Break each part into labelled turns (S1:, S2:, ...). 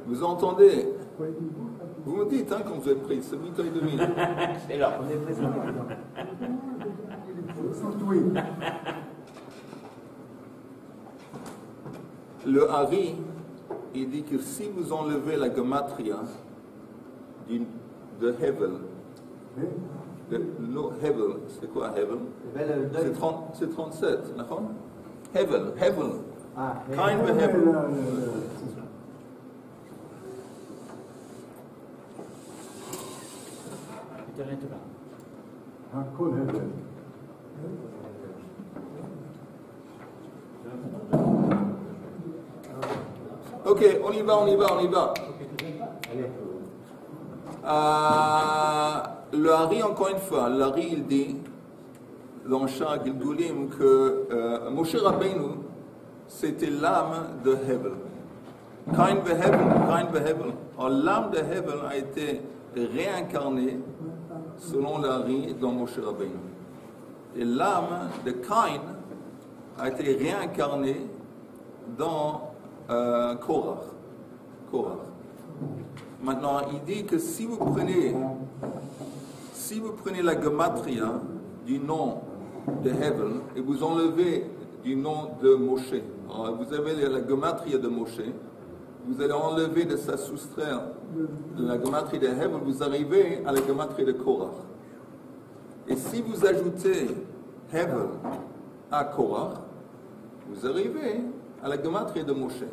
S1: Vous entendez? Vous me dites hein, quand vous êtes pris, c'est 8h30.
S2: C'est là, on est présent.
S1: Le Hari, il dit que si vous enlevez la gematria de Hevel, Hevel, c'est quoi Hevel? C'est 37, d'accord? Hevel. Kain ve Hevel. Ok, on y va. Le Hari, encore une fois, le Hari, il dit dans Shah Gilgulim que Moshe Rabbeinu, c'était l'âme de Hevel. Kain ve Hevel. Alors l'âme de Hevel a été réincarnée, selon le Hari, dans Moshe Rabbeinu. Et l'âme de Kain a été réincarnée dans Korach. Maintenant, il dit que si vous prenez la gematria du nom de Hevel et vous enlevez du nom de Moshe, alors vous avez la gematria de Moshe, vous allez enlever de ça, soustraire la gematria de Hevel, vous arrivez à la gematria de Korach. Et si vous ajoutez Hevel à Korach, vous arrivez à la gematria de Moshe. C'est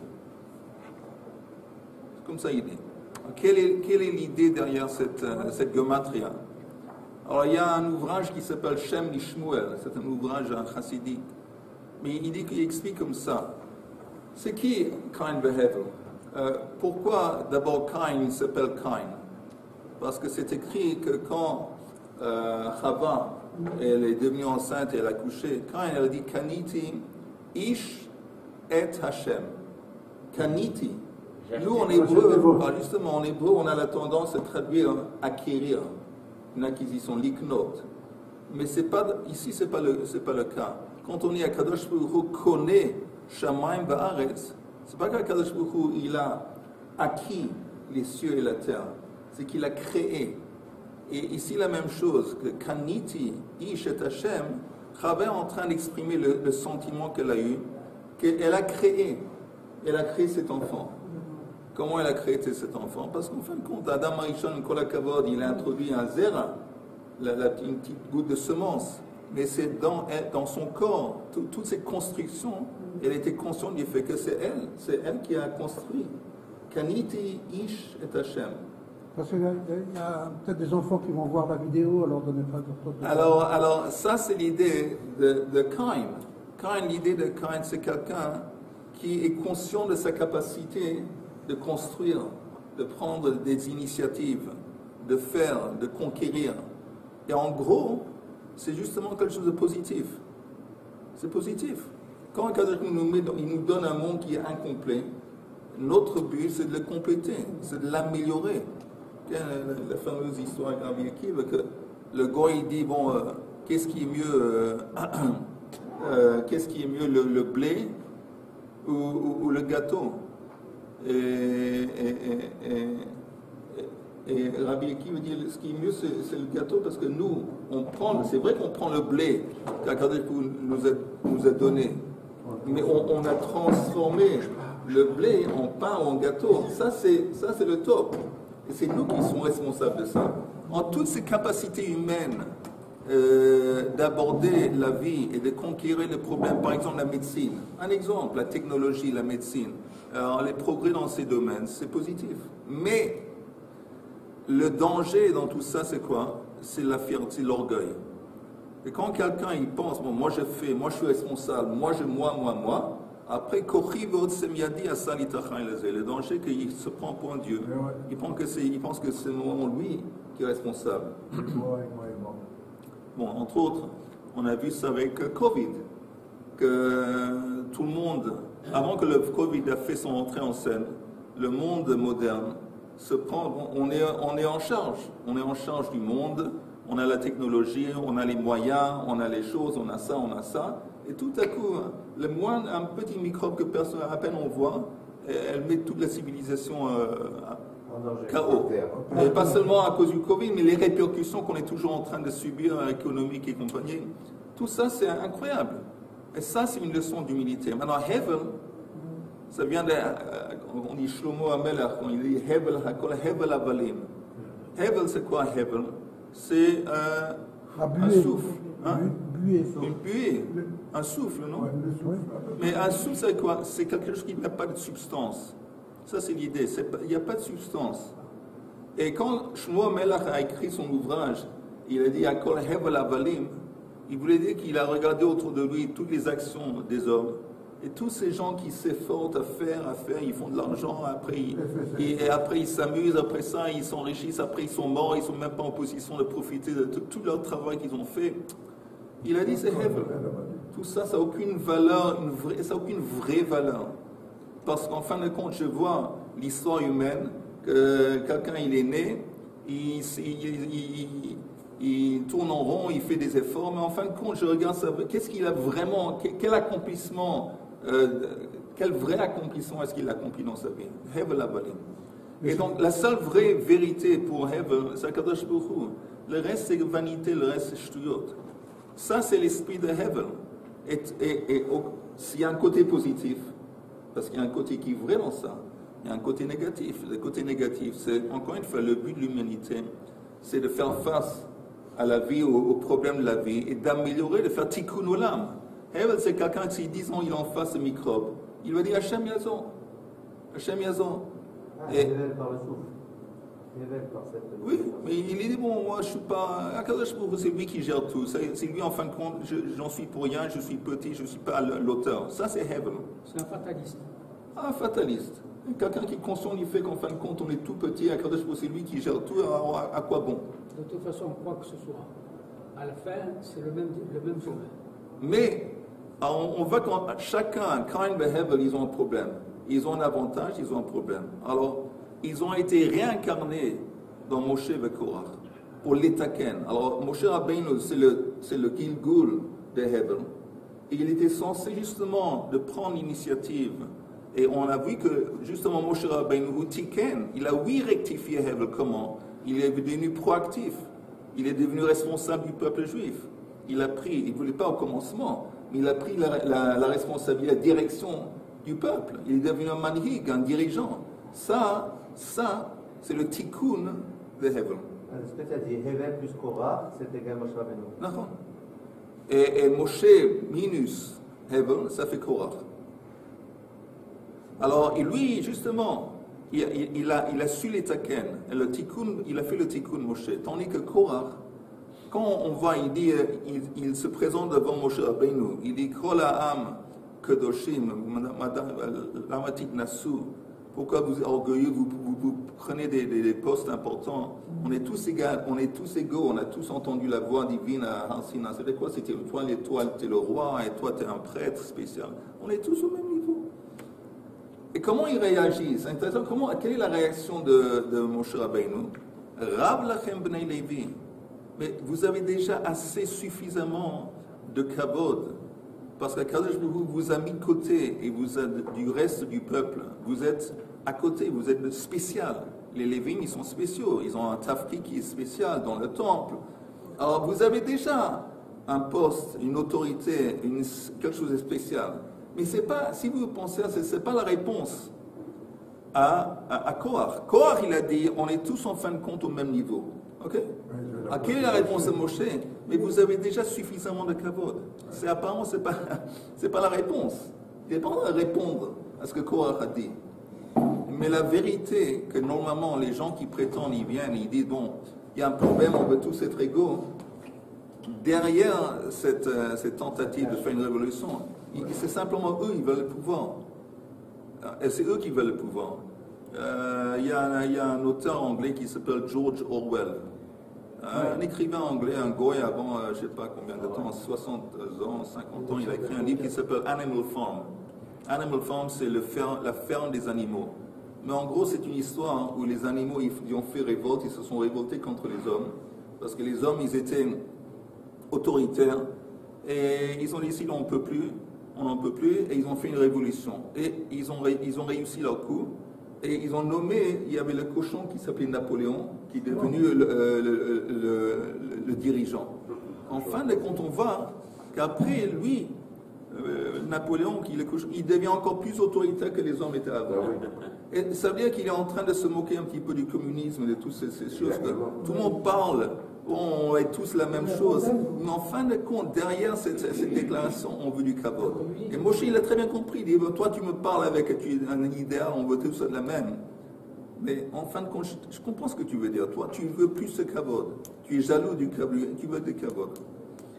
S1: comme ça il dit. Quelle est l'idée derrière cette gematria? Alors il y a un ouvrage qui s'appelle Shem Lishmuel, c'est un ouvrage chassidique. Mais il dit qu'il explique comme ça. C'est qui Kain ve Hevel? Pourquoi d'abord Kain s'appelle Kain? Parce que c'est écrit que quand Chava elle est devenue enceinte et elle a couché, Kain elle a dit Kaniti Ish et Hashem. Kaniti. Nous en hébreu, justement en hébreu, on a la tendance à traduire acquérir, une acquisition, liknot. Mais ici c'est pas le cas. Quand on est à Kadosh Baruch Hu connaît Shamayim Ba'aretz, c'est pas qu'Akadosh Baruch Hu il a acquis les cieux et la terre, c'est qu'il a créé. Et ici la même chose, que Kaniti Ish et Hashem, Chava est en train d'exprimer le sentiment qu'elle a eu, qu'elle a créé. Elle a créé cet enfant. Comment elle a créé cet enfant? Parce qu'en fin de compte, Adam Arishon Kolakavod, il a introduit un zera, une petite goutte de semence. Mais c'est dans son corps, toutes ces constructions, elle était consciente du fait que c'est elle qui a construit. Kaniti Ish et Hashem.
S3: Parce qu'il y a peut-être des enfants qui vont voir la vidéo, alors donnez pas de...
S1: Alors ça c'est l'idée de Kain. L'idée de Kain, c'est quelqu'un qui est conscient de sa capacité de construire, de prendre des initiatives, de faire, de conquérir. Et en gros, c'est justement quelque chose de positif. C'est positif. Quand il nous donne un monde qui est incomplet, notre but c'est de le compléter, c'est de l'améliorer. La fameuse histoire avec Rabbi Akiva, que le goy il dit, bon, qu'est-ce qui est mieux, le blé ou le gâteau? Et Rabbi Akiva dit, ce qui est mieux c'est le gâteau, parce que nous, c'est vrai qu'on prend le blé qu'Akadosh nous a donné, mais on a transformé le blé en pain ou en gâteau. Ça c'est le top. Et c'est nous qui sommes responsables de ça. En toutes ces capacités humaines d'aborder la vie et de conquérir les problèmes, par exemple la médecine. Un exemple, la technologie, la médecine. Alors, les progrès dans ces domaines, c'est positif. Mais le danger dans tout ça, c'est quoi? C'est la fierté, l'orgueil. Et quand quelqu'un il pense, bon, moi je fais, moi je suis responsable, moi, après, le danger qu'il se prend pour un Dieu. Il pense que c'est lui qui est responsable. Bon, entre autres, on a vu ça avec Covid, que tout le monde, avant que le Covid a fait son entrée en scène, le monde moderne se prend, on est en charge. On est en charge du monde, on a la technologie, on a les moyens, on a les choses, on a ça. Et tout à coup, un petit microbe que personne à peine on voit, elle met toute la civilisation
S2: En danger.
S1: KO. Et pas seulement à cause du Covid, mais les répercussions qu'on est toujours en train de subir, économiques et compagnie. Tout ça, c'est incroyable. Et ça, c'est une leçon d'humilité. Maintenant, Hevel, ça vient de, on dit Shlomo HaMelech, on dit Hevel HaKol, Hevel Avalim. Hevel, c'est quoi Hevel? C'est un souffle. Hein? Une buée. Un souffle, non?
S3: Ouais, le souffle.
S1: Mais un souffle, c'est quoi? C'est quelque chose qui n'a pas de substance. Ça, c'est l'idée. Il n'y a pas de substance. Et quand Shlomo HaMelech a écrit son ouvrage, il a dit Hakol Hevel Avalim, il voulait dire qu'il a regardé autour de lui toutes les actions des hommes. Et tous ces gens qui s'efforcent à faire, ils font de l'argent, après ils s'amusent, après ça ils s'enrichissent, après ils sont morts, ils ne sont même pas en position de profiter de tout leur travail qu'ils ont fait. Il a dit c'est Hevel. Tout ça, ça n'a aucune valeur, ça n'a aucune vraie valeur. Parce qu'en fin de compte, je vois l'histoire humaine, que quelqu'un il est né, il tourne en rond, il fait des efforts, mais en fin de compte, je regarde ça, qu'est-ce qu'il a vraiment, quel accomplissement, quel vrai accomplissement est-ce qu'il a accompli dans sa vie? Hevel Avalim. Et donc, la seule vraie vérité pour Hevel, c'est Kadosh Baruch Hu. Le reste, c'est vanité, le reste, c'est shtuyot. Ça, c'est l'esprit de Hevel. Et s'il y a un côté positif, parce qu'il y a un côté qui est vrai dans ça, il y a un côté négatif. Le côté négatif, c'est, encore une fois, le but de l'humanité, c'est de faire face à la vie, aux problèmes de la vie, et d'améliorer, de faire tikkun olam. Hevel, c'est quelqu'un qui, 10 ans, il est en face de microbe. Il va dire Hachem Yazon. Hachem Yazon.
S2: Hevel par le souffle. Hevel par cette.
S1: Oui, mais il dit bon, moi je suis pas. Akadosh Baruch Hu, c'est lui qui gère tout. C'est lui, en fin de compte, j'en suis pour rien, je suis petit, je ne suis pas l'auteur. Ça, c'est Hevel.
S4: C'est un fataliste.
S1: Un fataliste. Quelqu'un qui est conscient du fait qu'en fin de compte, on est tout petit, Akadosh Baruch Hu, c'est lui qui gère tout, alors à quoi bon?
S4: De toute façon, quoi que ce soit, à la fin, c'est le même sommet.
S1: Mais on voit que chacun, Cain et Hevel, ils ont un problème. Ils ont un avantage, ils ont un problème. Alors, ils ont été réincarnés dans Moshe et Korach pour l'étaken. Alors, Moshe Rabbeinu, c'est le Gilgul de Hevel. Et il était censé justement de prendre l'initiative. Et on a vu que justement Moshe Rabbeinu, Tiken, il a rectifié Hevel. Comment? Il est devenu proactif. Il est devenu responsable du peuple juif. Il ne voulait pas au commencement, mais il a pris la responsabilité, la direction du peuple. Il est devenu un manhig, un dirigeant. Ça, c'est le tikkun de Hevel.
S2: Ce que tu as dit, Hevel plus Korah, c'est égal Moshe Rabbeinu.
S1: D'accord. Et Moshe minus Hevel, ça fait Korach. Alors, et lui, justement, il a su les taken, et le tikkun, il a fait le tikkun Moshe. Tandis que Korach, quand on voit, il se présente devant Moshe Rabbeinu, il dit Kol ha'am kedoshim, lamatik nasu. Pourquoi vous êtes orgueilleux, vous prenez des postes importants? On est tous égaux, on a tous entendu la voix divine à Hansina. C'était quoi? C'était toi, t'es le roi, et toi, t'es un prêtre spécial. On est tous au même niveau. Et comment il réagit? C'est intéressant. Quelle est la réaction de Moshe Rabbeinu? Rab lachem bnei Levi. Mais vous avez déjà assez suffisamment de kavod. Parce que Kadosh Baruch Hu vous a mis de côté et vous êtes du reste du peuple. Vous êtes à côté, vous êtes spécial. Les Lévim, ils sont spéciaux. Ils ont un tafki qui est spécial dans le temple. Alors vous avez déjà un poste, une autorité, quelque chose de spécial. Mais c'est pas, si vous pensez à ça, c'est pas la réponse à Korach. Korach, il a dit, on est tous en fin de compte au même niveau. Ok? Quelle est la réponse de Moshe? Mais vous avez déjà suffisamment de kavod. C'est apparemment, c'est pas la réponse. Il n'est pas à répondre à ce que Korach a dit. Mais la vérité, que normalement les gens qui prétendent, ils viennent, ils disent, bon, il y a un problème, on veut tous être égaux. Derrière cette tentative de faire une révolution, c'est simplement eux, ils veulent le pouvoir. Et c'est eux qui veulent le pouvoir. Il y a un auteur anglais qui s'appelle George Orwell. Un écrivain anglais, un goy avant, je ne sais pas combien de temps, 60 ans, 50 ans, il a écrit un livre qui s'appelle Animal Farm. Animal Farm, c'est la ferme des animaux. Mais en gros, c'est une histoire où les animaux, ils ont fait révolte, ils se sont révoltés contre les hommes. Parce que les hommes, ils étaient autoritaires. Et ils ont décidé, on ne peut plus. on n'en peut plus, et ils ont fait une révolution. Et ils ont réussi leur coup, et ils ont nommé, il y avait le cochon qui s'appelait Napoléon, qui est devenu le dirigeant. En fin de compte, on voit qu'après, lui, Napoléon, il devient encore plus autoritaire que les hommes étaient avant. Et ça veut dire qu'il est en train de se moquer un petit peu du communisme et de toutes ces choses. Que tout le monde parle, on est tous la même chose. Mais en fin de compte, derrière cette déclaration, on veut du kavod. Et Moshe, il a très bien compris. Il dit, toi, tu me parles avec un idéal, on veut tous la même. Mais en fin de compte, je comprends ce que tu veux dire. Toi, tu veux plus ce kavod. Tu es jaloux du kavod, tu veux du kavod.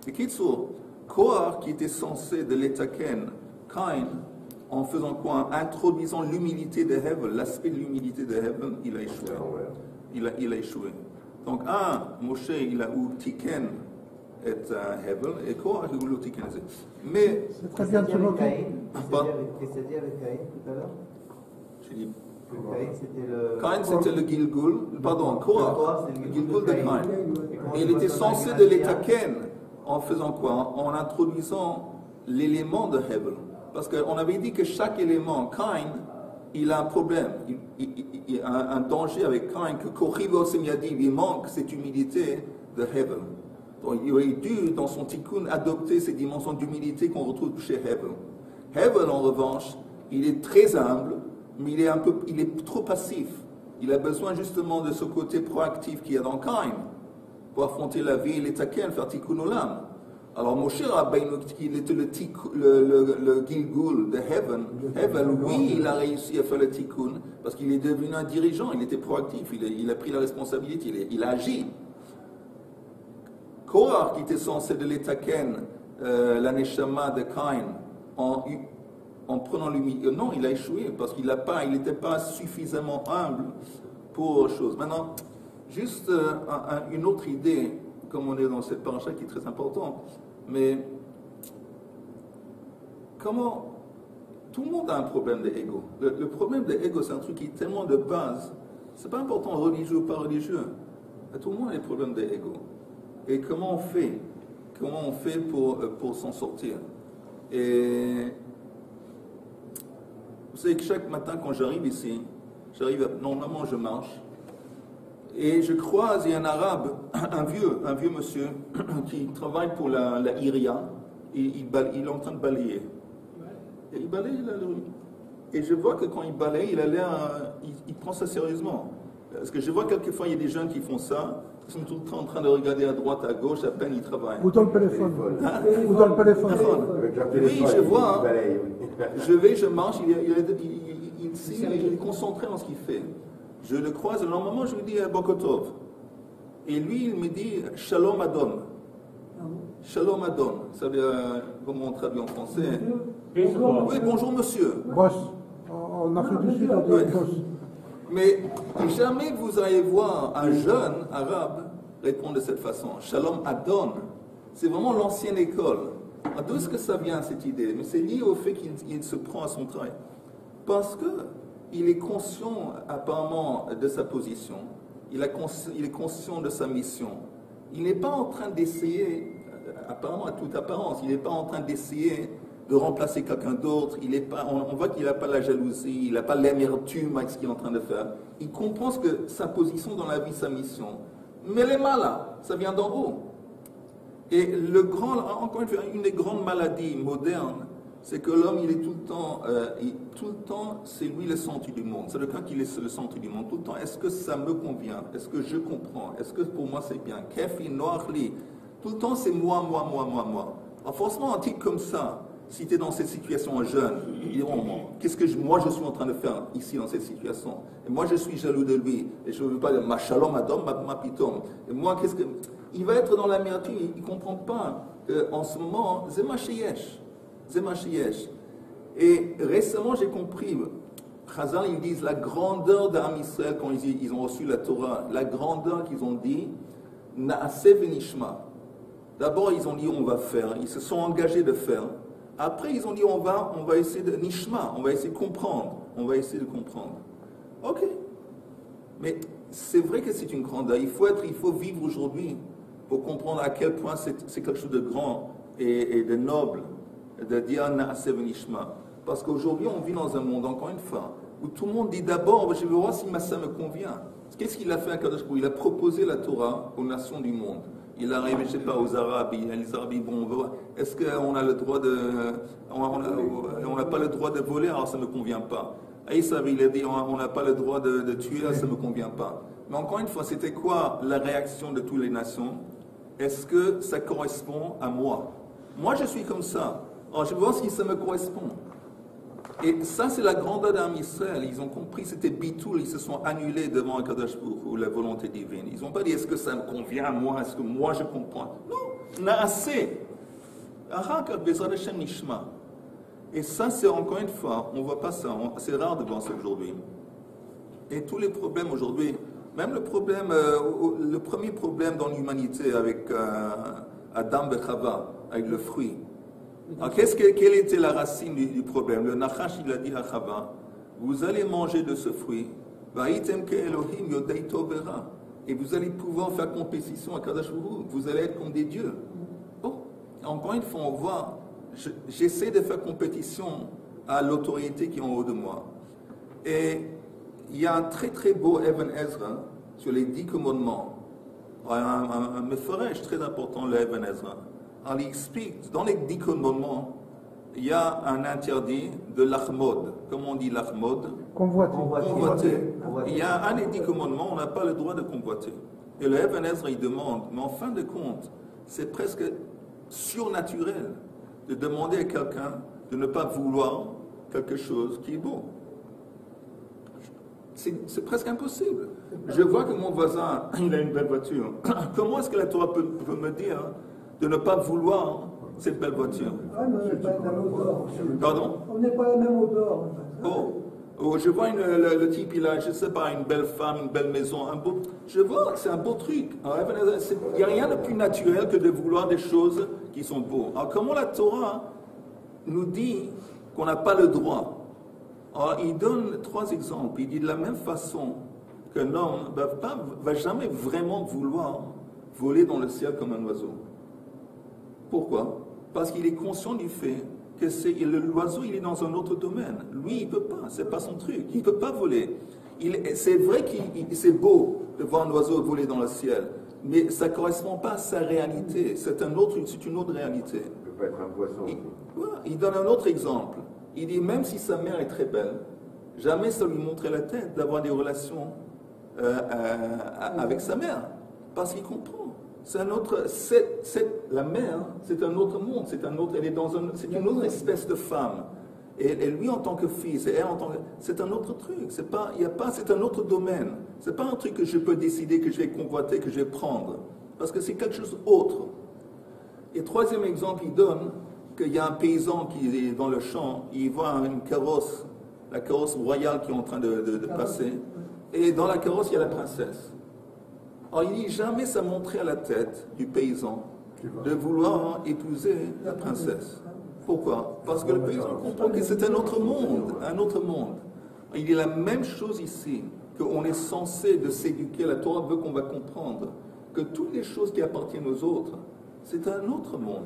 S1: Et Kitsour, Korah, qui était censé de l'étaken, Caïn, en faisant quoi? En introduisant l'humilité de Hevel, l'aspect de l'humilité de Hevel, il a échoué. Il a échoué. Donc, Moshe, il a eu Tiken et Hevel, et Korah, il a eu Tiken. Mais.
S3: C'est très bien de se moquer.
S2: Qu'est-ce que ça dit avec Caïn tout à l'heure?
S1: J'ai dit.
S2: Caïn, c'était le
S1: Gilgul, pardon, Korah, le Gilgul de Caïn. Et il était censé de l'étaken en faisant quoi? En introduisant l'élément de Hevel. Parce qu'on avait dit que chaque élément, Caïn, il a un problème, il a un danger avec Caïn, que Korivos Semiadiv, il manque cette humilité de Hevel. Donc il aurait dû, dans son tikkun, adopter ces dimensions d'humilité qu'on retrouve chez Hevel. Hevel, en revanche, il est très humble, mais il est trop passif. Il a besoin justement de ce côté proactif qu'il y a dans Caïn, pour affronter la vie et les taken, faire tikkun olam. Alors Moshe Rabbeinu, il était le Gilgul de Hevel, oui, il a réussi à faire le tikkun, parce qu'il est devenu un dirigeant, il était proactif, il a pris la responsabilité, il a agi. Korah, qui était censé de l'étaken, la neshama de Caïn, en prenant l'humilité, non, il a échoué, parce qu'il n'était pas suffisamment humble pour chose. Maintenant, juste une autre idée, comme on est dans cette paracha qui est très importante, mais comment tout le monde a un problème d'ego. Le problème d'ego, c'est un truc qui est tellement de base, c'est pas important religieux ou pas religieux. Tout le monde a des problèmes d'ego. Et comment on fait pour s'en sortir? Et vous savez que chaque matin quand j'arrive ici, normalement je marche, et je croise, il y a un arabe, un vieux monsieur, qui travaille pour la Iria, et il est en train de balayer. Et il balaye la rue. Et je vois que quand il balaye, il prend ça sérieusement. Parce que je vois quelquefois, il y a des jeunes qui font ça, ils sont tout le temps en train de regarder à droite, à gauche, à peine ils travaillent.
S3: Ou dans le téléphone. Ou dans le téléphone.
S1: Oui, je vois. Je marche, il est concentré dans ce qu'il fait. Je le croise, et normalement je lui dis Bokotov. Et lui, il me dit Shalom Adon. Shalom Adon. Ça veut dire, comment on traduit en français?
S4: Bonjour.
S1: Oui, bonjour monsieur.
S3: Boss. En Afrique du Sud, on dit boss.
S1: Mais jamais vous allez voir un jeune arabe répondre de cette façon. Shalom Adon. C'est vraiment l'ancienne école. D'où est-ce que ça vient cette idée? Mais c'est lié au fait qu'il se prend à son travail. Parce que il est conscient apparemment de sa position, il est conscient de sa mission. Il n'est pas en train d'essayer, apparemment à toute apparence, il n'est pas en train d'essayer de remplacer quelqu'un d'autre. On voit qu'il n'a pas la jalousie, il n'a pas l'amertume avec ce qu'il est en train de faire. Il comprend que sa position dans la vie, sa mission. Mais elle est là, ça vient d'en haut. Et encore une des grandes maladies modernes, c'est que l'homme, il est tout le temps, c'est lui le centre du monde. C'est le cas qu'il est le centre du monde. Tout le temps, est-ce que ça me convient? Est-ce que je comprends? Est-ce que pour moi c'est bien? Kefi, noirli. Tout le temps, c'est moi. Alors forcément, un type comme ça, si tu es dans cette situation jeune, il dit, qu'est-ce que moi je suis en train de faire ici dans cette situation? Et moi, je suis jaloux de lui. Et je ne veux pas dire, ma shalom adom, ma pitom. Et moi, il va être dans l'amertume, il ne comprend pas qu'en ce moment, c'est ma sheyesh. Et récemment, j'ai compris, Chazal, ils disent la grandeur d'Am Israël quand ils ont reçu la Torah, la grandeur qu'ils ont dit, Naase venishma. D'abord, ils ont dit on va faire, ils se sont engagés de faire. Après, ils ont dit on va essayer de nishma, on va essayer de comprendre, Ok. Mais c'est vrai que c'est une grandeur. Il faut vivre aujourd'hui pour comprendre à quel point c'est quelque chose de grand et de noble. de dire Na'aseh v'nishma. Parce qu'aujourd'hui, on vit dans un monde, encore une fois, où tout le monde dit d'abord, je veux voir si ça me convient. Qu'est-ce qu'il a fait à Kadosh Baruch Hu? Il a proposé la Torah aux nations du monde. Il est arrivé, je ne sais pas, aux Arabes. Les Arabes, bon, est-ce qu'on a le droit de... On n'a pas le droit de voler, alors ça ne me convient pas. Aïssa, il a dit, on n'a pas le droit de tuer, ça ne me convient pas. Mais encore une fois, c'était quoi la réaction de toutes les nations? Est-ce que ça correspond à moi? Moi, je suis comme ça. Alors, je vais voir si ça me correspond. Et ça, c'est la grandeur d'Am Israël. Ils ont compris, c'était bitoul, ils se sont annulés devant Kadosh Baruch Hu, la volonté divine. Ils n'ont pas dit, est-ce que ça me convient à moi, est-ce que moi je comprends? Non, Naaseh. Et ça, c'est encore une fois, on ne voit pas ça, c'est rare de voir ça aujourd'hui. Et tous les problèmes aujourd'hui, même le problème, le premier problème dans l'humanité avec Adam et Chava, avec le fruit. Alors, quelle était la racine du problème? Le Nachash, il a dit à Chava, vous allez manger de ce fruit, et vous allez pouvoir faire compétition à Kadosh Baruch Hu, vous allez être comme des dieux. Bon, encore une fois, on voit, j'essaie de faire compétition à l'autorité qui est en haut de moi. Et il y a un très très beau Even Ezra sur les 10 commandements, un meferesh très important, le Even Ezra. Alors, il explique, dans les 10 commandements, il y a un interdit de l'achmod. Comment on dit l'achmod? Convoiter. Il y a un des 10 commandements, on n'a pas le droit de convoiter. Et le Even Ezra, il demande, mais en fin de compte, c'est presque surnaturel de demander à quelqu'un de ne pas vouloir quelque chose qui est beau. C'est presque impossible. Je vois que mon voisin, il a une belle voiture. Comment est-ce que la Torah peut me dire de ne pas vouloir cette belle voiture?
S3: Ah, mais on n'est pas la même odeur.
S1: Pardon?
S3: On n'est pas la même odeur.
S1: Oh, je vois le type, il a, je sais pas, une belle femme, une belle maison, un beau... Je vois, c'est un beau truc. Il n'y a rien de plus naturel que de vouloir des choses qui sont beaux. Alors comment la Torah nous dit qu'on n'a pas le droit? Alors il donne 3 exemples. Il dit de la même façon qu'un homme ne va jamais vraiment vouloir voler dans le ciel comme un oiseau. Pourquoi? Parce qu'il est conscient du fait que l'oiseau, il est dans un autre domaine. Lui, il ne peut pas, c'est pas son truc. Il ne peut pas voler. C'est vrai que c'est beau de voir un oiseau voler dans le ciel, mais ça ne correspond pas à sa réalité. C'est une autre réalité.
S5: Il ne peut pas être un poisson.
S1: Il donne un autre exemple. Il dit, même si sa mère est très belle, jamais ça lui montrait la tête d'avoir des relations avec sa mère. Parce qu'il comprend. La mère, c'est un autre monde, c'est une autre espèce de femme. Et lui en tant que fils, et elle en tant que... C'est un autre truc, c'est un autre domaine. C'est pas un truc que je peux décider, que je vais convoiter, que je vais prendre. Parce que c'est quelque chose d'autre. Et 3e exemple, il donne qu'il y a un paysan qui est dans le champ, il voit une carrosse, la carrosse royale qui est en train de passer, et dans la carrosse, il y a la princesse. Alors il dit, jamais ça montrait à la tête du paysan de vouloir épouser la princesse. Pourquoi? Parce que le paysan comprend que c'est un autre monde, un autre monde. Il dit la même chose ici, qu'on est censé de s'éduquer, la Torah veut qu'on va comprendre que toutes les choses qui appartiennent aux autres, c'est un autre monde.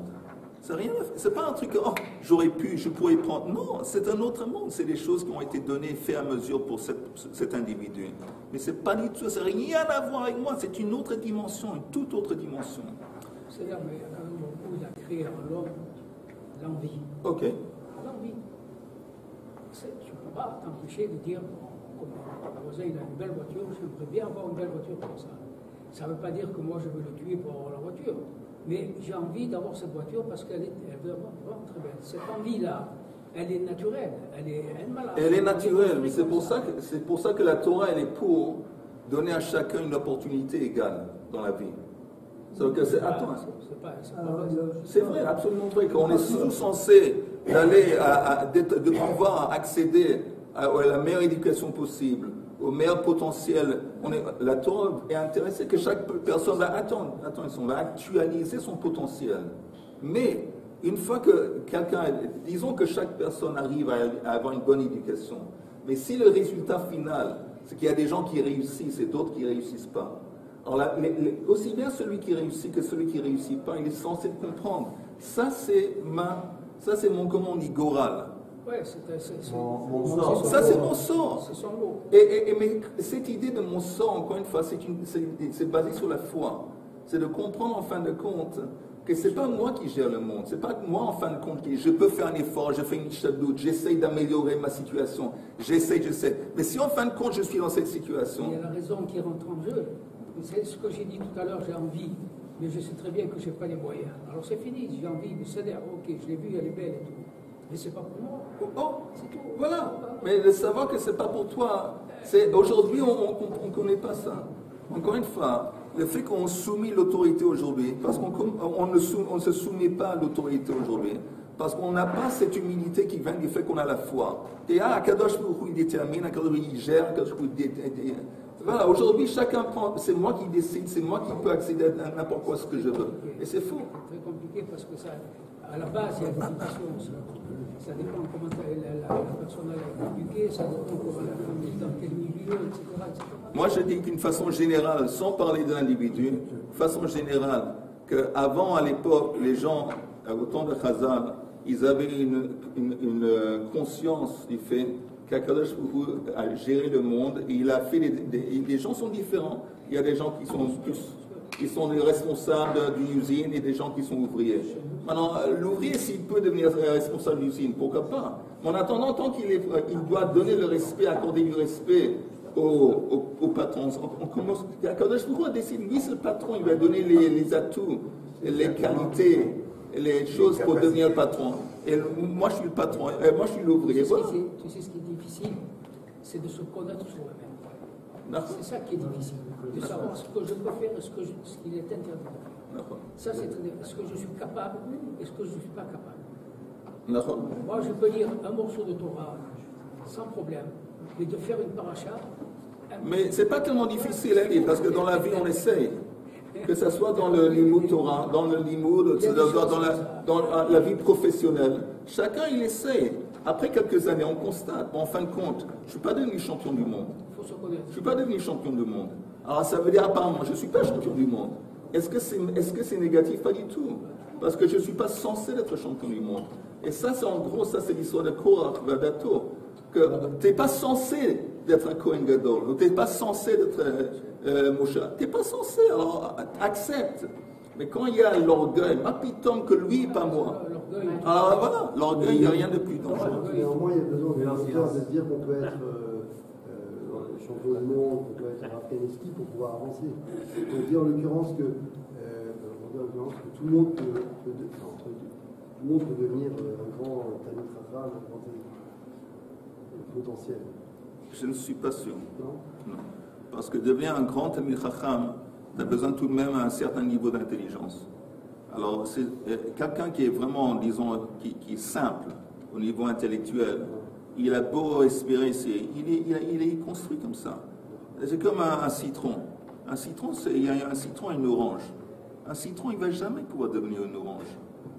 S1: C'est pas un truc que, oh, je pourrais prendre. Non, c'est un autre monde. C'est des choses qui ont été données, faites à mesure pour cet individu. Mais c'est pas du tout, ça n'a rien à voir avec moi. C'est une autre dimension, une toute autre dimension.
S4: C'est-à-dire, mais il a créé en l'homme l'envie.
S1: Ok.
S4: L'envie. Tu ne peux pas t'empêcher de dire, comme ton voisin, il a une belle voiture, j'aimerais bien avoir une belle voiture comme ça. Ça ne veut pas dire que moi je veux le tuer pour avoir la voiture. Mais j'ai envie d'avoir cette voiture parce qu'elle est vraiment très belle. Cette envie-là, elle est naturelle. Elle est
S1: naturelle, mais c'est pour ça que la Torah, elle est pour donner à chacun une opportunité égale dans la vie. C'est vrai, absolument vrai, qu'on est tous censés de pouvoir accéder à la meilleure éducation possible, au meilleur potentiel. La Torah est intéressée que chaque personne va actualiser son potentiel. Mais une fois que disons que chaque personne arrive à avoir une bonne éducation, mais si le résultat final, c'est qu'il y a des gens qui réussissent et d'autres qui ne réussissent pas, alors aussi bien celui qui réussit que celui qui ne réussit pas, il est censé comprendre. Ça, c'est Ça, c'est mon, comment on dit, goral.
S4: Ouais, c'est
S2: Mon sort.
S1: Ça, c'est mon sort.
S4: c'est son mot.
S1: Mais cette idée de mon sort, encore une fois, c'est basé sur la foi. C'est de comprendre en fin de compte que ce n'est pas moi qui gère le monde. Ce n'est pas moi en fin de compte qui je peux faire un effort, je fais une chadoute, j'essaye d'améliorer ma situation. J'essaye. Mais si en fin de compte je suis dans cette situation.
S4: Il y a la raison qui rentre en jeu. C'est ce que j'ai dit tout à l'heure, j'ai envie. Mais je sais très bien que je n'ai pas les moyens. Alors c'est fini, j'ai envie de céder. Ok, je l'ai vue, elle est belle et tout. Mais c'est pas pour moi.
S1: Oh,
S4: C'est tout.
S1: voilà. Mais de savoir que c'est pas pour toi. Aujourd'hui, on ne connaît pas ça. Encore une fois, le fait qu'on soumet l'autorité aujourd'hui, parce qu'on ne se soumet pas à l'autorité aujourd'hui, parce qu'on n'a pas cette humilité qui vient du fait qu'on a la foi. Et Kadosh Baruch Hu, il détermine, Kadosh Baruch Hu, il gère, Kadosh Baruch Hu, voilà, aujourd'hui, chacun prend, c'est moi qui décide, c'est moi qui peux accéder à n'importe quoi ce que je veux. Et c'est faux.
S4: C'est très compliqué parce que ça, à la base, il y a des situations aussi. Ça dépend comment la personne est éduquée, ça dépend comment la famille, dans quel milieu, etc.
S1: Moi, je dis qu'une façon générale, sans parler de l'individu, façon générale, qu'avant, à l'époque, les gens, au temps de Chazal, ils avaient une conscience du fait qu'Akadosh Baruch Hu a géré le monde et il a fait les gens sont différents. Il y a des gens qui sont les responsables d'une usine et des gens qui sont ouvriers. Maintenant, l'ouvrier, s'il peut devenir responsable d'une usine, pourquoi pas? Mais en attendant, tant qu'il doit donner le respect, accorder du respect au patron. Akadosh Baruch Hu a décidé, lui c'est le patron, il va donner les atouts, les qualités, les choses pour devenir le patron. Et moi je suis le patron, moi je suis l'ouvrier.
S4: Tu sais ce qui est difficile, c'est de se connaître soi-même. C'est ça qui est difficile, de savoir ce que je peux faire et ce qu'il est interdit de faire. Ça c'est très difficile. Est-ce que je suis capable, est-ce que je ne suis pas capable? Moi je peux lire un morceau de Torah sans problème, mais de faire une paracha.
S1: Mais c'est pas tellement difficile à lire, parce que dans la vie on essaye. Que ce soit dans le limoud Torah, dans le limoud, dans la vie professionnelle. Chacun il essaye. Après quelques années, on constate, en fin de compte, je ne suis pas devenu champion du monde.
S4: Il faut se connaître.
S1: Je ne suis pas devenu champion du monde. Alors ça veut dire apparemment, je ne suis pas champion du monde. Est-ce que c'est négatif? Pas du tout. Parce que je ne suis pas censé être champion du monde. Et ça, c'est en gros, ça c'est l'histoire de Korach Vadato. Que tu n'es pas censé d'être un Kohen Gadol, tu n'es pas censé d'être Moshe. Tu n'es pas censé, alors accepte. Mais quand il y a l'orgueil, ma pitom que lui, pas moi. Alors voilà, l'orgueil, il n'y a rien de plus dangereux.
S2: Néanmoins, il y a besoin de l'auditeur de se dire qu'on peut être champion du monde, qu'on peut être Rafkaneski pour pouvoir avancer. On dit en l'occurrence que tout le monde peut devenir un grand Talmid Chacham, un grand potentiel.
S1: Je ne suis pas sûr.
S2: Non.
S1: Parce que devenir un grand Talmid Chacham, tu as besoin tout de même d'un certain niveau d'intelligence. Alors, c'est quelqu'un qui est vraiment, disons, qui est simple au niveau intellectuel. Il a beau espérer, il est construit comme ça. C'est comme un citron. Un citron, il y a un citron et une orange. Un citron, il ne va jamais pouvoir devenir une orange.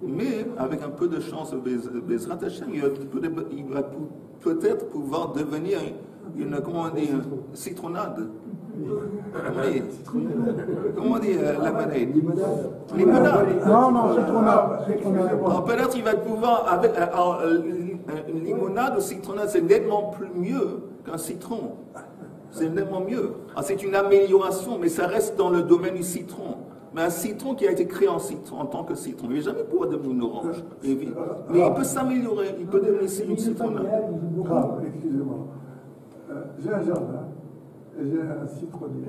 S1: Mais avec un peu de chance, Bezrat Hashem, il va peut-être pouvoir devenir comment on dit, citronnade. Comment on dit la manette? Limonade.
S3: Non, citronnade.
S1: Alors peut-être il va pouvoir, avec une limonade ou citronnade, c'est nettement mieux qu'un citron. C'est nettement mieux. Alors, c'est une amélioration, mais ça reste dans le domaine du citron. Mais un citron qui a été créé en tant que citron, il ne va jamais pouvoir devenir une orange. Mais il peut s'améliorer, il peut devenir une citronnade.
S5: Excusez-moi. J'ai un jardin, et j'ai un citronnier.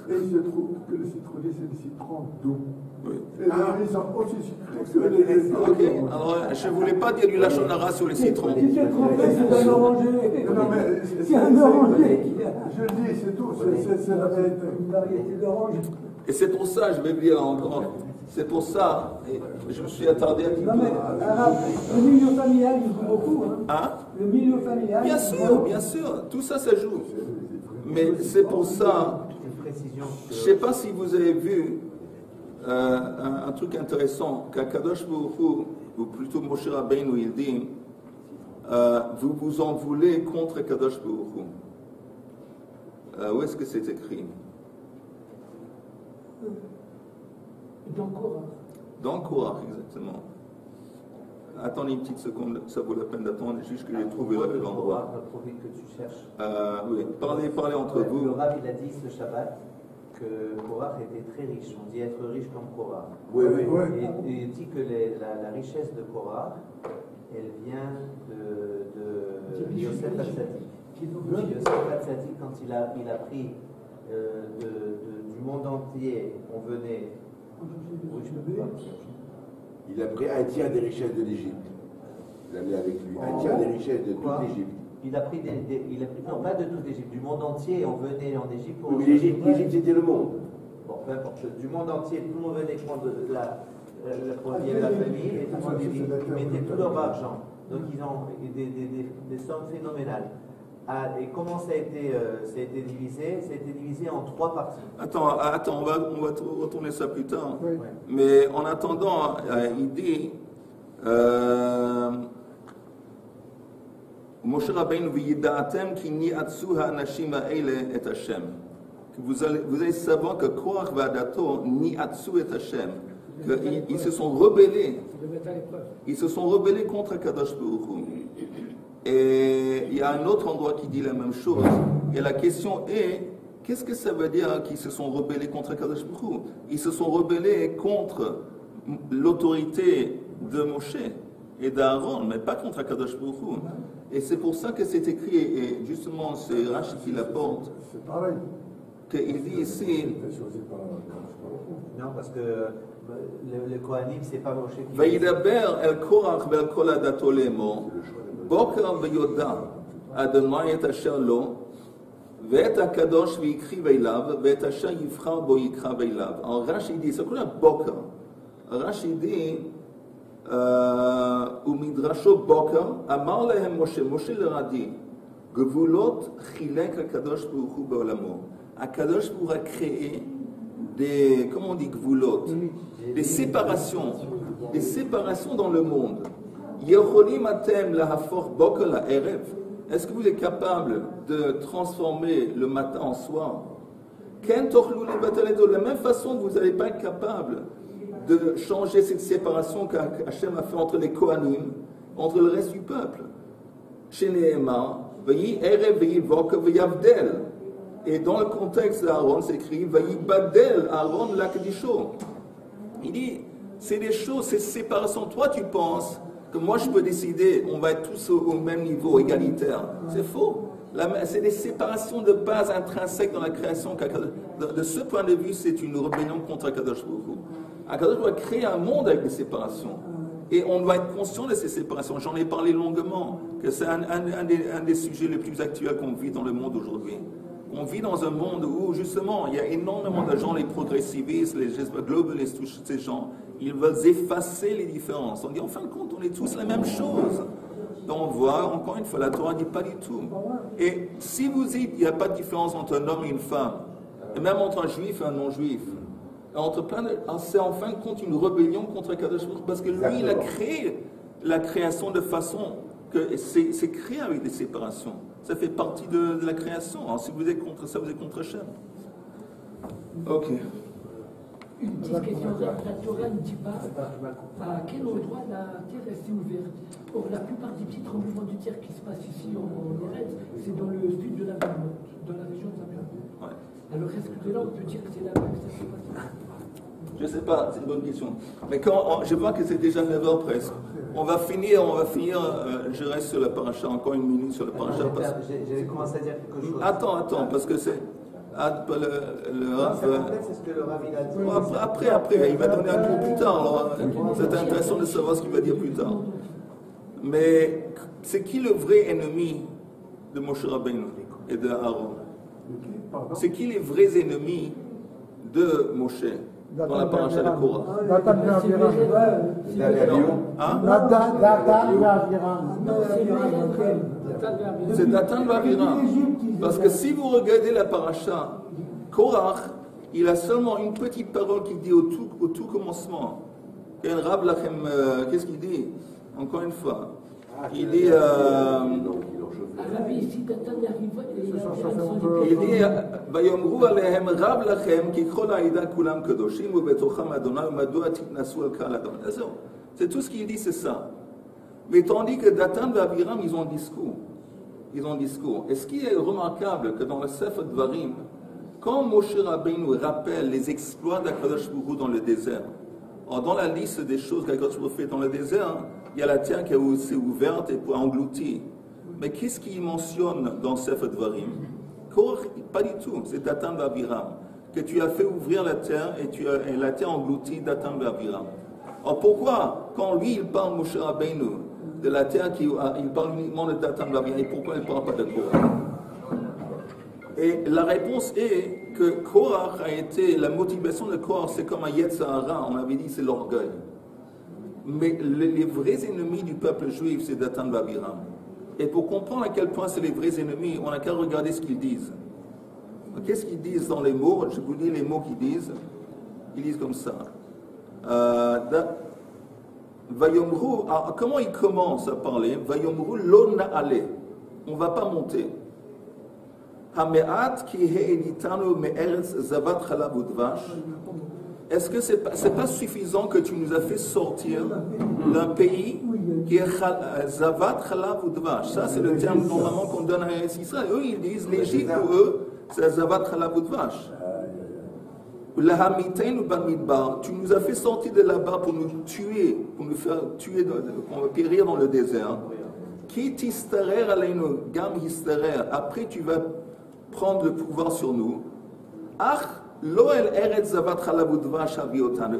S5: Et il se trouve que le citronnier, c'est le citron doux.
S1: Oui.
S5: Et les ils sont aussi sucrés que les
S1: Ok, alors je ne voulais pas dire du lachonara sur les citrons.
S6: Il s'est trompé, c'est un oranger.
S5: Non, mais
S6: C'est un oranger.
S5: je le dis, c'est tout, c'est la vérité.
S6: Une variété d'orange.
S1: Et c'est pour ça, je vais le dire encore, c'est pour ça, et je me suis attardé un petit
S6: Non, mais
S1: peu.
S6: le milieu familial, il joue beaucoup.
S1: Hein?
S6: Le milieu familial.
S1: Bien sûr, tout ça, ça joue. Mais c'est pour ça, je ne sais pas si vous avez vu un truc intéressant, qu'Akadosh Baruch Hu, ou plutôt Moshe Rabbeinu, il dit, vous vous en voulez contre Akadosh Baruch Hu. Où est-ce que c'est écrit?
S6: Dans Korach.
S1: Dans Korach, exactement. Attendez une petite seconde, ça vaut la peine d'attendre, juste que j'ai trouvé l'endroit.
S7: Le profil que tu cherches.
S1: Oui, parlez entre
S7: Le
S1: vous.
S7: Rav, il a dit ce Shabbat que Korach était très riche. On dit être riche comme Korach.
S8: Oui, oui.
S7: Et il dit que la richesse de Korach, elle vient de Yosef Hatzadik. Yosef Hatzadik, quand il a pris du monde entier, on venait. Oui, je peux pas.
S8: Il a pris un tiers des richesses de l'Égypte. Il l'a mis avec lui. Un tiers des richesses de toute l'Égypte.
S7: Il a pris non, pas de toute l'Égypte, du monde entier. On venait en Égypte pour.
S8: Oui, mais l'Égypte, c'était le monde.
S7: Bon, peu importe. Du monde entier, tout le monde venait prendre il y avait la famille et tout le monde ils mettaient tout leur argent. Donc ils ont des sommes phénoménales. Et comment ça a été divisé? Ça a été divisé en 3 parties.
S1: Attends, on va retourner ça plus tard.
S3: Oui.
S1: Mais en attendant, il dit Moshe Rabbeinu v'yida'atem ki ni'atsu ha'anashim ha'ele et Hashem. Vous allez savoir que Korach v'adato ni'atsu et Hashem. Ils se sont rebellés. Ils se sont rebellés contre Kadosh Baruch Hu. Et il y a un autre endroit qui dit la même chose. Et la question est, qu'est-ce que ça veut dire qu'ils se sont rebellés contre Kadosh Baruch Hu? Ils se sont rebellés contre l'autorité de Moshe et d'Aaron, mais pas contre Kadosh Baruch Hu. Et c'est pour ça que c'est écrit, et justement c'est Rashi qui l'apporte,
S5: C'est pareil.
S1: qu'il dit ici,
S5: C'était choisi par
S7: Non, parce que le Kohanim, c'est pas Moshe qui.
S1: וידבר אל קורח ואל כל עדתו לאמור, בוקר ויודע אדוני את אשר לו, ואת הקדוש ויקריב אליו, ואת אשר יבחר בו יקרב אליו. Alors Rashi dit, c'est quoi בוקר? Rashi dit, ומדרשו בוקר, אמר להם משה leur a dit, גבולות חילק הקדוש ברוך הוא בעולמו. הקדוש ברוך הוא a créé des, comment on dit, gvulot, des séparations dans le monde. Yecholim atem lahafort boker la erev. Est-ce que vous êtes capable de transformer le matin en soir? Ken tochlou levatel edo. De la même façon, vous n'allez pas être capable de changer cette séparation qu'Hachem a fait entre les Kohanim, entre le reste du peuple. Chez Nehemar, veyi erev veyi boker veyavdel. Et dans le contexte d'Aaron, c'est écrit Vayibadel Aaron Lakdisho. Il dit, c'est des choses, c'est séparation. Toi, tu penses que moi, je peux décider, on va être tous au même niveau, égalitaire. C'est faux. C'est des séparations de base intrinsèques dans la création. De ce point de vue, c'est une rébellion contre Akadosh Baruch Hu. Akadosh doit créer un monde avec des séparations. Et on doit être conscient de ces séparations. J'en ai parlé longuement, que c'est un des sujets les plus actuels qu'on vit dans le monde aujourd'hui. On vit dans un monde où, justement, il y a énormément de gens, les progressivistes, les globalistes, tous ces gens, ils veulent effacer les différences. On dit, en fin de compte, on est tous la même chose. Donc on voit, encore une fois, la Torah ne dit pas du tout. Et si vous dites qu'il n'y a pas de différence entre un homme et une femme, et même entre un juif et un non-juif, c'est en fin de compte une rébellion contre Kadosh Baruch Hu, parce que lui, il a créé la création de façon que c'est créé avec des séparations. Ça fait partie de la création. Alors, si vous êtes contre ça, vous êtes contre Hachem. Ok.
S9: Une petite question. La Torah ne dit pas à quel endroit la terre est ouverte. Or, la plupart des petits tremblements de terre qui se passent ici en Eretz, c'est dans le sud de la Vermont, dans la région de la Vermont.
S1: Ouais.
S9: Alors, est-ce que de là, on peut dire que c'est là-bas que ça s'est passé?
S1: Je ne sais pas, c'est une bonne question. Mais quand je vois que c'est déjà 9h presque. On va finir, je reste sur la paracha, encore une minute sur la paracha.
S7: J'avais commencé à dire quelque chose.
S1: Attends, parce que c'est... le Rav...
S7: C'est ce que le Rav il a dit.
S1: Après, il va donner un cours plus tard. Alors, c'est intéressant de savoir ce qu'il va dire plus tard. Mais c'est qui le vrai ennemi de Moshe Rabbeinu et de Aaron? C'est qui les vrais ennemis de Moshe dans la paracha de Korah? C'est Datan Vaviram. Parce que si vous regardez la paracha, Korah, il a seulement une petite parole qu'il dit au tout commencement. Qu'est-ce qu'il dit? Encore une fois. Il dit... il dit ויאמרו עליהם רב לכם כי כל העדה כולם קדושים ובתוכם אדוני ומדוע תתנסו על קהל אדוני. C'est tout ce qu'il dit, c'est ça. Mais tandis que Datan et Aviram, ils ont un discours. Ils ont un discours. Et ce qui est remarquable, que dans le Sefer Dvarim, quand Moshe Rabbeinu rappelle les exploits d'Akadosh Baruch Hu dans le désert, alors dans la liste des choses qu'Akadosh Baruch Hu fait dans le désert, il y a la terre qui s'est ouverte et engloutie. Mais qu'est-ce qu'il mentionne dans Sefer Dvarim? Pas du tout, c'est Datan et Aviram. Que tu as fait ouvrir la terre et la terre engloutie Datan et Aviram. Alors pourquoi, quand lui il parle Moshe Rabbeinu de la terre, il parle uniquement de Datan et Aviram, et pourquoi il ne parle pas de Korach? Et la réponse est que Korach a été, la motivation de Korach, c'est comme un Yetzirah, on avait dit c'est l'orgueil. Mais les vrais ennemis du peuple juif, c'est Datan et Aviram. Et pour comprendre à quel point c'est les vrais ennemis, on n'a qu'à regarder ce qu'ils disent. Qu'est-ce qu'ils disent dans les mots? Je vous dis les mots qu'ils disent. Ils disent comme ça. Vayomru, comment ils commencent à parler? Vayomru lo na'ale. On ne va pas monter. Hame'at ki he'editanu me'eretz zavat chalav udvash. Est-ce que c'est pas suffisant que tu nous as fait sortir d'un pays qui est zavat chalav udvash? Ça, c'est le terme normalement qu'on donne à Israël. Eux, ils disent l'Égypte pour eux, c'est zavat chalav udvash. Tu nous as fait sortir de là-bas pour nous tuer, pour nous faire tuer, pour nous périr dans le désert. Après, tu vas prendre le pouvoir sur nous.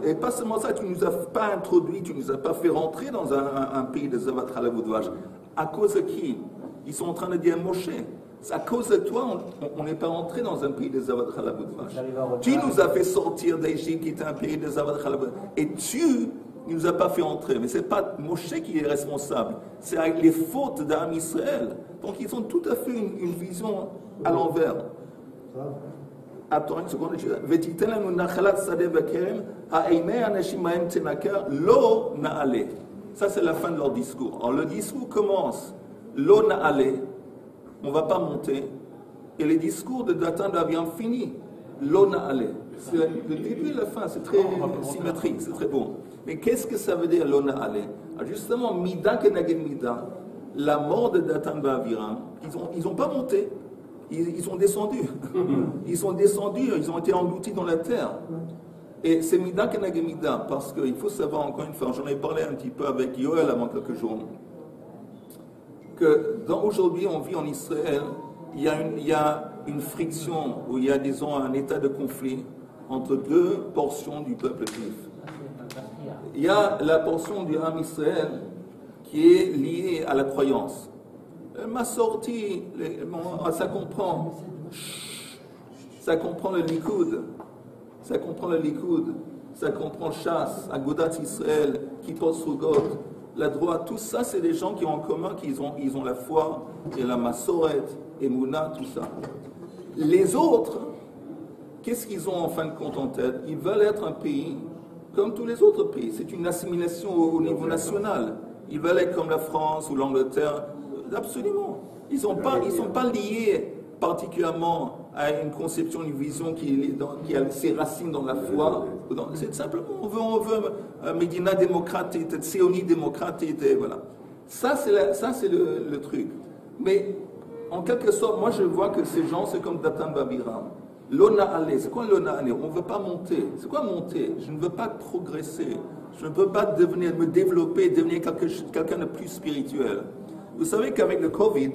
S1: Et pas seulement ça, tu ne nous as pas introduit, tu ne nous as pas fait rentrer dans un pays de Zavat Chalav Udvash. À cause de qui? Ils sont en train de dire Moshe. À cause de toi, on n'est pas rentré dans un pays de Zavat Chalav Udvash. Tu nous as fait sortir d'Égypte, qui était un pays de Zavat Chalav Udvash. Et tu ne nous as pas fait entrer. Mais ce n'est pas Moshe qui est responsable. C'est avec les fautes d'Am Israël. Donc ils ont tout à fait une vision à l'envers. Attends une seconde. Ça, c'est la fin de leur discours. Alors, le discours commence. Lo na'ale. On ne va pas monter. Et le discours de Datan et Aviram finit. Lo na'ale. C'est le début et la fin. C'est très symétrique. C'est très bon. Mais qu'est-ce que ça veut dire Lo na'ale? Justement, Mida kenaged Mida, la mort de Datan et Aviram, ils n'ont pas monté. Ils sont descendus. Ils sont descendus, ils ont été engloutis dans la terre. Et c'est Mida kenaged Mida, parce qu'il faut savoir encore une fois, j'en ai parlé un petit peu avec Yoel avant quelques jours, que aujourd'hui on vit en Israël, il y a une friction, où il y a, disons, un état de conflit entre deux portions du peuple juif. Il y a la portion du Ham Israël qui est liée à la croyance. Ma sortie, ça comprend le Likoud, ça comprend le Likoud, ça comprend Chasse, Agudat Israël, Kippot Sugot, la droite, tout ça, c'est des gens qui ont en commun qu'ils ont la foi, et la Masoret, et Mouna, tout ça. Les autres, qu'est-ce qu'ils ont en fin de compte en tête? Ils veulent être un pays comme tous les autres pays. C'est une assimilation au niveau national. Ils veulent être comme la France ou l'Angleterre. Absolument. Ils sont pas liés particulièrement à une conception, une vision qui a ses racines dans la foi. C'est simplement, on veut Médina démocratique, Tséoni démocratique, et voilà. Ça, c'est le truc. Mais, en quelque sorte, moi, je vois que ces gens, c'est comme Datan et Aviram. L'ona allé, c'est quoi l'ona allé? On ne veut pas monter. C'est quoi monter? Je ne veux pas progresser. Je ne veux pas me développer, devenir quelqu'un de plus spirituel. Vous savez qu'avec le Covid,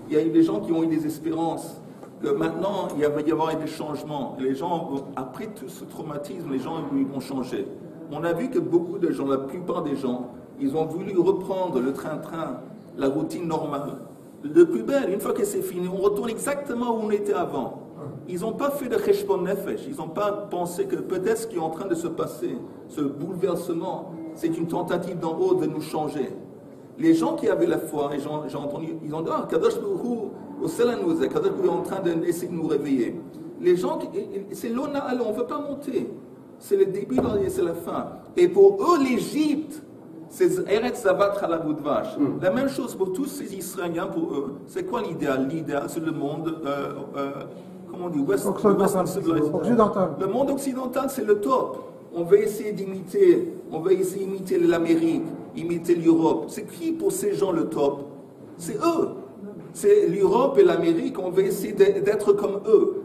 S1: il y a eu des gens qui ont eu des espérances, que maintenant, il va y avoir des changements. Et les gens, après tout ce traumatisme, les gens vont changer. On a vu que beaucoup de gens, la plupart des gens, ils ont voulu reprendre le train-train, la routine normale. De plus belle, une fois que c'est fini, on retourne exactement où on était avant. Ils n'ont pas fait de cheshbon nefesh, ils n'ont pas pensé que peut-être ce qui est en train de se passer, ce bouleversement, c'est une tentative d'en haut de nous changer. Les gens qui avaient la foi, et j'ai entendu, ils ont dit, ah, Kadosh Baruch Hu, au Selanouzé, Kadosh Baruch Hu est en train d'essayer de nous réveiller. Les gens, c'est l'ona, on ne veut pas monter. C'est le début, c'est la fin. Et pour eux, l'Égypte, c'est Eretz Zavat Chalav Udvash. La même chose pour tous ces Israéliens, pour eux. C'est quoi l'idéal? L'idéal, c'est le monde, comment on dit,
S3: occidental.
S1: Le monde occidental, c'est le top. on va essayer d'imiter, l'Amérique, imiter l'Europe. C'est qui pour ces gens le top? C'est eux. C'est l'Europe et l'Amérique, on va essayer d'être comme eux.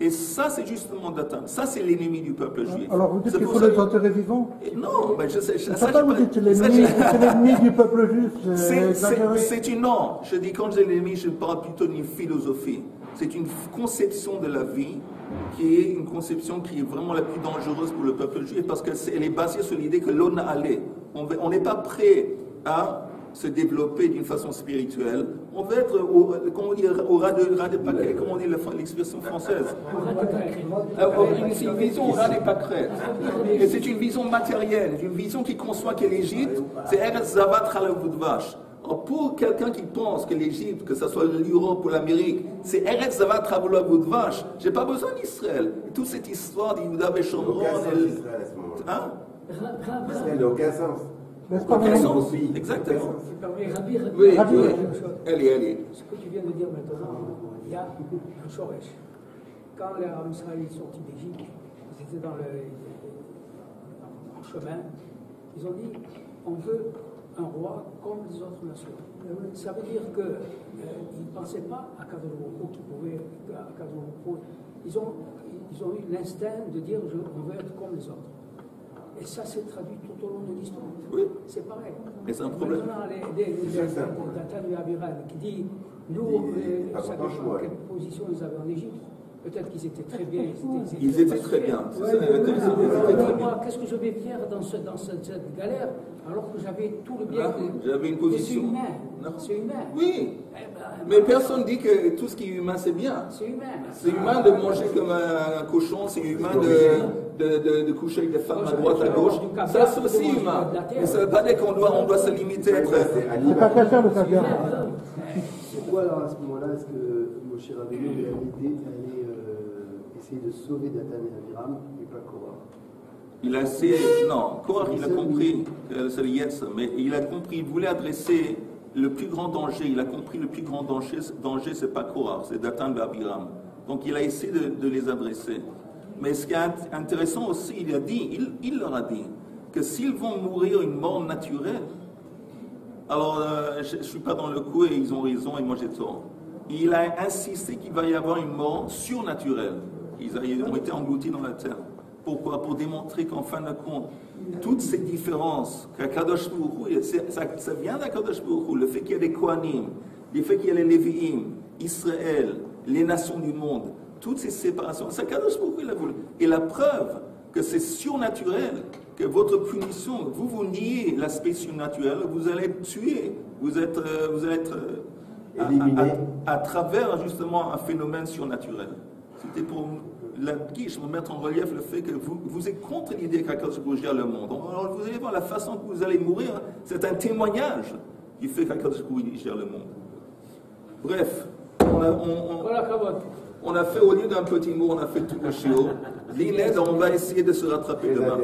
S1: Et ça, c'est justement d'atteindre. Ça, c'est l'ennemi du peuple juif.
S3: Alors, vous dites qu'il faut les enterrer vivants?
S1: Non, mais je sais.
S3: Vous dites c'est l'ennemi du peuple juif.
S1: C'est une non. Je dis, quand je dis l'ennemi, je parle plutôt d'une philosophie. C'est une conception de la vie qui est une conception qui est vraiment la plus dangereuse pour le peuple juif parce qu'elle est basée sur l'idée que l'on a allé. On n'est pas prêt à se développer d'une façon spirituelle. On veut être au ras de paquet, comme on dit l'expression française. C'est une vision au ras des pâquerettes. Et c'est une vision matérielle, une vision qui conçoit que l'Égypte, c'est Eretz Zavat Chalav Udvash. Pour quelqu'un qui pense que l'Égypte, que ce soit l'Europe ou l'Amérique, c'est Eretz Zavat Chalav Udvash, je n'ai pas besoin d'Israël. Toute cette histoire d'Yehuda Beshomron,
S8: elle n'a aucun sens.
S1: Aucun sens, exactement.
S4: Oui,
S1: allez.
S4: Ce que tu viens de dire maintenant, il y a un Shoresh. Quand les Arabes israéliens sont sortis d'Égypte, ils étaient en chemin, ils ont dit on veut un roi comme les autres nations. Ça veut dire qu'ils ne pensaient pas à Kadosh Baruch Hu qui pouvait. Ils ont eu l'instinct de dire on veut être comme les autres. Et ça s'est traduit tout au long de l'histoire.
S1: Oui.
S4: C'est pareil.
S1: Mais c'est un problème.
S4: Maintenant, Nathan Abiral qui dit nous, ça dépend quelle position ils avaient en Égypte. Peut-être qu'ils étaient très bien.
S1: Ils étaient très bien.
S4: Moi, qu'est-ce que je vais faire dans cette galère alors que j'avais tout le bien?
S1: J'avais une position.
S4: C'est humain.
S1: Oui. Mais personne ne dit que tout ce qui est humain, c'est bien.
S4: C'est humain.
S1: C'est humain de manger comme un cochon, c'est humain de coucher avec des femmes à droite, à gauche. Ça, c'est aussi humain. Mais ça ne veut pas dire qu'on doit se limiter à être.
S3: C'est pas quelqu'un le caviar.
S2: Pourquoi alors à ce moment-là, est-ce que Moshe Rabbeinu allait essayer de sauver Dathan et Abiram et pas Korah?
S1: Il a essayé. Non, Korah, il a compris que c'est le Yetz, mais il a compris, il voulait adresser le plus grand danger. Il a compris le plus grand danger, c'est pas Korah, c'est Dathan et Abiram. Donc il a essayé de les adresser. Mais ce qui est intéressant aussi, il leur a dit que s'ils vont mourir une mort naturelle, alors je ne suis pas dans le coup et ils ont raison et moi j'ai tort. Il a insisté qu'il va y avoir une mort surnaturelle. Ils ont été engloutis dans la terre. Pourquoi? Pour démontrer qu'en fin de compte, toutes ces différences, qu'Akadosh Baruch Hu, ça vient d'Akadosh Baruch Hu, le fait qu'il y a des Kohanim, le fait qu'il y a les Lévi'im, Israël, les nations du monde, toutes ces séparations, c'est Akadosh Baruch Hu, il a voulu. Et la preuve que c'est surnaturel, que votre punition, vous niez l'aspect surnaturel, vous allez être tué, vous allez être éliminé à travers justement un phénomène surnaturel. C'était pour mettre en relief le fait que vous êtes contre l'idée qu'Akadosh Baruch Hu gère le monde. Alors vous allez voir la façon que vous allez mourir, c'est un témoignage qui fait qu'Akadosh Baruch Hu gère le monde. Bref, on a fait, au lieu d'un petit mot, on a fait tout le chiot. L'INED, on va essayer de se rattraper demain.